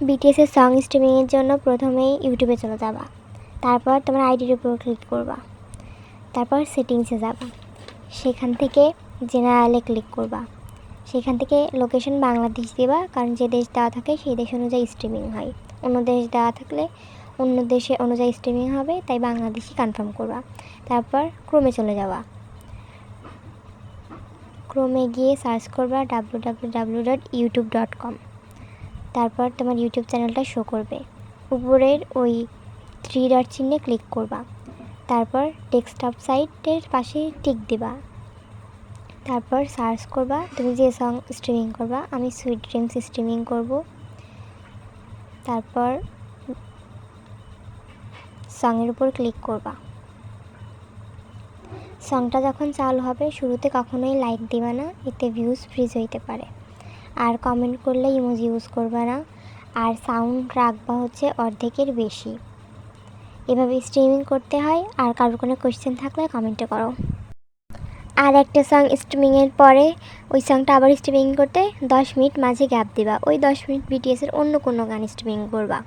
বিটিএসের song স্ট্রিমিংয়ের জন্য প্রথমেই ইউটিউবে চলে যাবা, তারপর তোমার আইডির উপর ক্লিক করবা, তারপর সেটিংসে যাবা, সেখান থেকে জেনারেলে ক্লিক করবা, সেখান থেকে লোকেশন বাংলাদেশ দেবা, কারণ যে দেশ দেওয়া থাকে সেই দেশ অনুযায়ী স্ট্রিমিং হয়। অন্য দেশ দেওয়া থাকলে অন্য দেশে অনুযায়ী স্ট্রিমিং হবে, তাই বাংলাদেশই কনফার্ম করবা। তারপর ক্রোমে চলে যাওয়া, ক্রোমে গিয়ে সার্চ করবা www.youtube.com। তারপর তোমার ইউটিউব চ্যানেলটা শো করবে, উপরের ওই 3 ডট চিহ্নে ক্লিক করবা, তারপর ডেস্কটপ সাইটের পাশে টিক দিবা, তারপর সার্চ করবা তুমি যে সং স্ট্রিমিং করবা। আমি সুইট ড্রিমস স্ট্রিমিং করব। তারপর সংয়ের উপর ক্লিক করবা। সংটা যখন চালু হবে শুরুতে কখনোই লাইক দিবা না, এতে ভিউজ ফ্রিজ হইতে পারে। আর কমেন্ট করলে ইমোজি ইউজ করবা না, আর সাউন্ড রাখবা হচ্ছে অর্ধেকের বেশি। এভাবে স্ট্রিমিং করতে হয়। আর কারোর কোনো কোয়েশ্চেন থাকলে কমেন্টে করো। আর একটা সং স্ট্রিমিংয়ের পরে ওই সংটা আবার স্ট্রিমিং করতে 10 মিনিট মাঝে গ্যাপ দিবা। ওই 10 মিনিট বিটিএসের অন্য কোনো গান স্ট্রিমিং করবা।